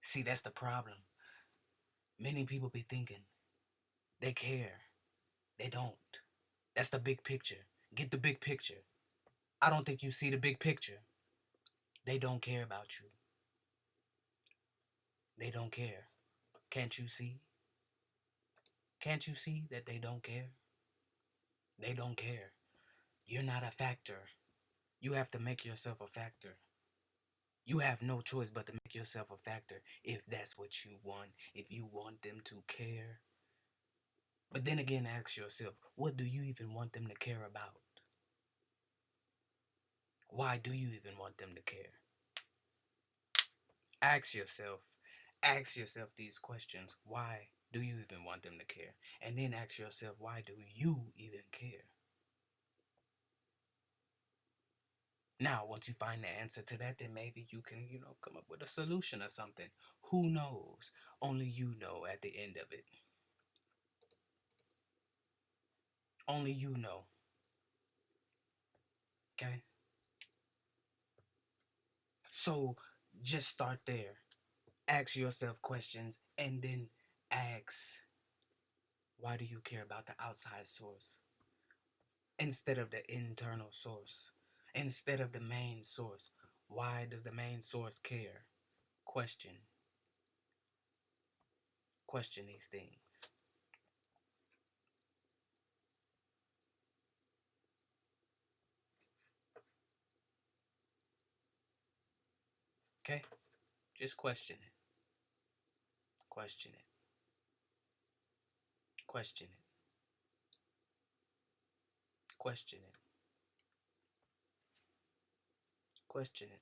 See, that's the problem. Many people be thinking they care. They don't. That's the big picture. Get the big picture. I don't think you see the big picture. They don't care about you. They don't care. Can't you see? Can't you see that they don't care? They don't care. You're not a factor. You have to make yourself a factor. You have no choice but to make yourself a factor if that's what you want, if you want them to care. But then again, ask yourself, what do you even want them to care about? Why do you even want them to care? Ask yourself, ask yourself these questions. Why do you even want them to care? And then ask yourself, why do you even care? Now, once you find the answer to that, then maybe you can, come up with a solution or something. Who knows? Only you know at the end of it. Only you know. Okay? So just start there. Ask yourself questions and then ask, why do you care about the outside source instead of the internal source? Instead of the main source? Why does the main source care? Question. Question these things. Okay? Just question it. Question it. Question it. Question it. Question it.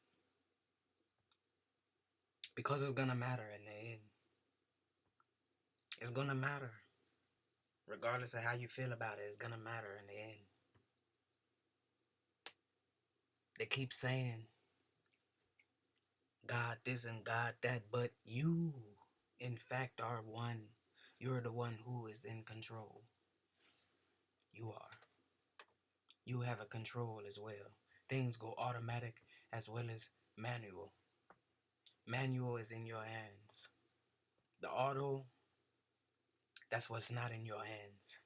Because it's gonna matter in the end. It's gonna matter. Regardless of how you feel about it, it's gonna matter in the end. They keep saying God this and God that, but you, in fact, are one. You're the one who is in control. You are. You have a control as well. Things go automatic as well as manual. Manual is in your hands. The auto, that's what's not in your hands.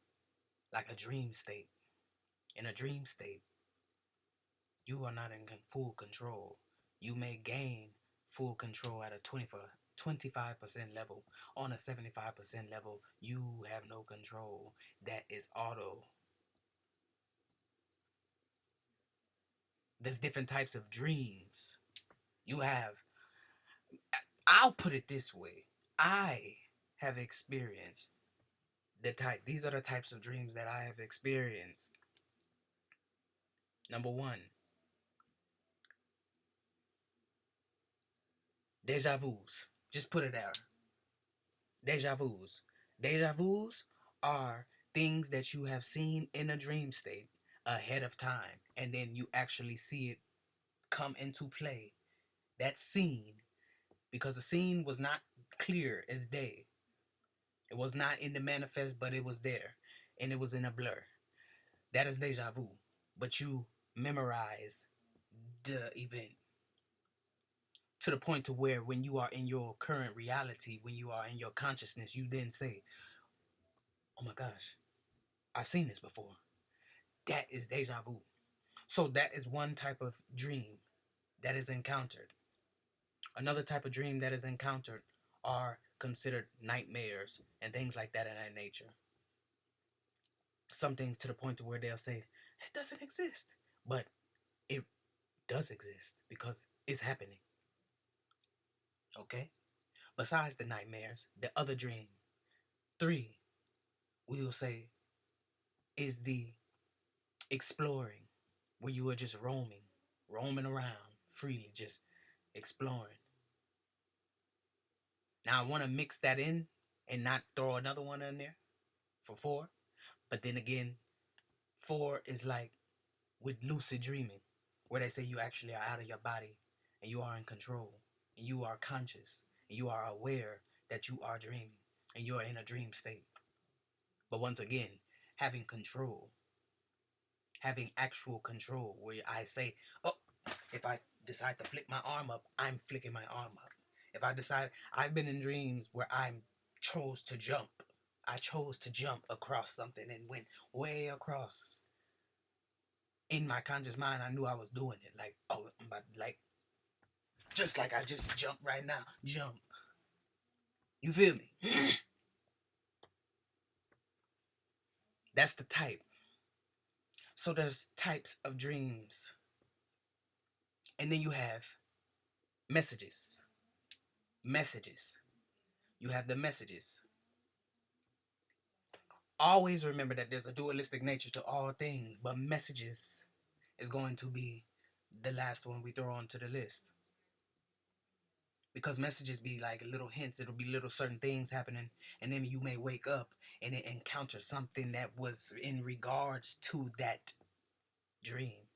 Like a dream state. In a dream state, you are not in full control. You may gain full control at a 25% level. On a 75% level, you have no control. That is auto. There's different types of dreams. You have, I'll put it this way. I have experienced these are the types of dreams that I have experienced. Number one, deja vus. Just put it there. Deja vus. Deja vus are things that you have seen in a dream state ahead of time, and then you actually see it come into play. That scene, because the scene was not clear as day. It was not in the manifest, but it was there, and it was in a blur. That is deja vu. But you memorize the event to the point to where when you are in your current reality, when you are in your consciousness, you then say, oh my gosh, I've seen this before. That is deja vu. So that is one type of dream that is encountered. Another type of dream that is encountered are considered nightmares and things like that in that nature. Some things to the point to where they'll say, it doesn't exist. But it does exist because it's happening. Okay? Besides the nightmares, the other dream. 3, we will say, is the exploring, where you are just roaming around freely, just exploring. Now, I want to mix that in and not throw another one in there for 4. But then again, 4 is like with lucid dreaming, where they say you actually are out of your body and you are in control and you are conscious and you are aware that you are dreaming and you are in a dream state. But once again, having control, having actual control, where I say, oh, if I decide to flick my arm up, I'm flicking my arm up. If I decide, I've been in dreams where I chose to jump. I chose to jump across something and went way across. In my conscious mind, I knew I was doing it. Like, oh, I'm about, like, just like I just jumped right now. Jump. You feel me? That's the type. So there's types of dreams. And then you have messages. Messages. You have the messages. Always remember that there's a dualistic nature to all things, but messages is going to be the last one we throw onto the list. Because messages be like little hints, it'll be little certain things happening, and then you may wake up and encounter something that was in regards to that dream.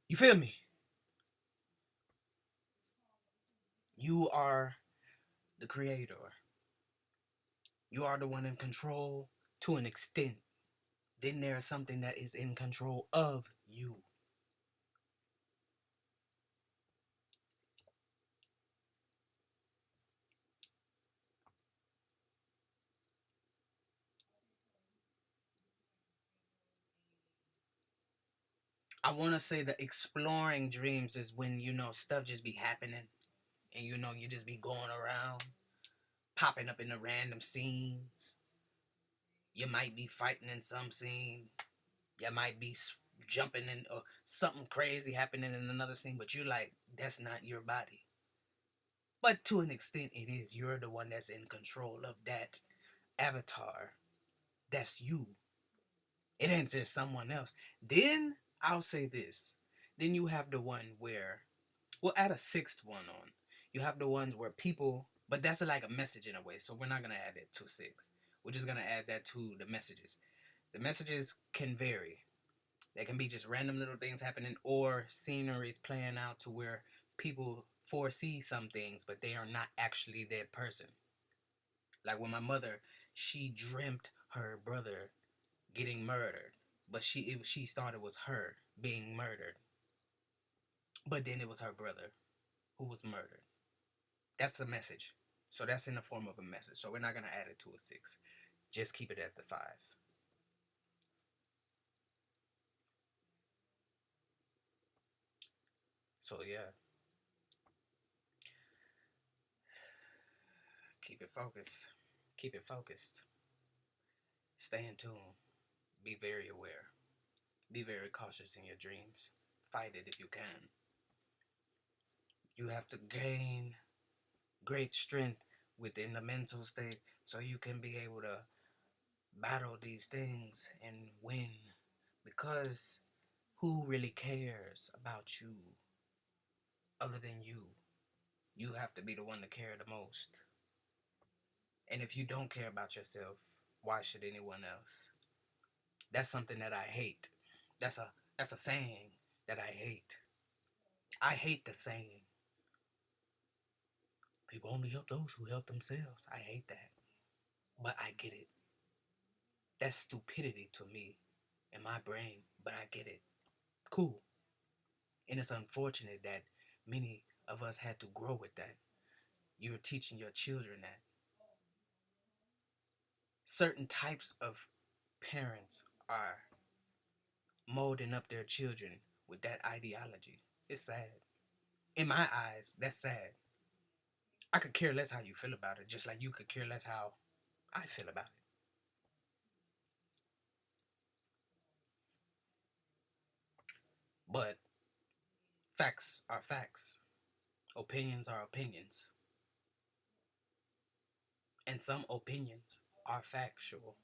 You feel me? You are the creator. You are the one in control to an extent. Then there's something that is in control of you. I want to say that exploring dreams is when, stuff just be happening and, you just be going around, popping up in the random scenes. You might be fighting in some scene. You might be jumping in or something crazy happening in another scene, but you're like, that's not your body. But to an extent, it is. You're the one that's in control of that avatar. That's you. It ain't just someone else. Then I'll say this. Then you have the one where we'll add a sixth one on. You have the ones where people, but that's like a message in a way. So we're not gonna add it to six. We're just gonna add that to the messages. The messages can vary. They can be just random little things happening or sceneries playing out to where people foresee some things, but they are not actually that person. Like when my mother, she dreamt her brother getting murdered, but she thought it was her being murdered, but then it was her brother who was murdered. That's the message. So that's in the form of a message. So we're not gonna add it to a six. Just keep it at the five. So yeah, keep it focused. Keep it focused. Stay in tune. Be very aware. Be very cautious in your dreams. Fight it if you can. You have to gain great strength within the mental state so you can be able to battle these things and win. Because who really cares about you other than you? You have to be the one to care the most. And if you don't care about yourself, why should anyone else? That's something that I hate. That's a saying that I hate. I hate the saying. People only help those who help themselves. I hate that. But I get it. That's stupidity to me in my brain, but I get it. Cool. And it's unfortunate that many of us had to grow with that. You're teaching your children that. Certain types of parents are molding up their children with that ideology. It's sad. In my eyes, that's sad. I could care less how you feel about it, just like you could care less how I feel about it. But facts are facts, opinions are opinions, and some opinions are factual,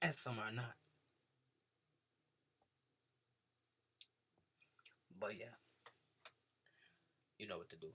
and some are not. But yeah, you know what to do.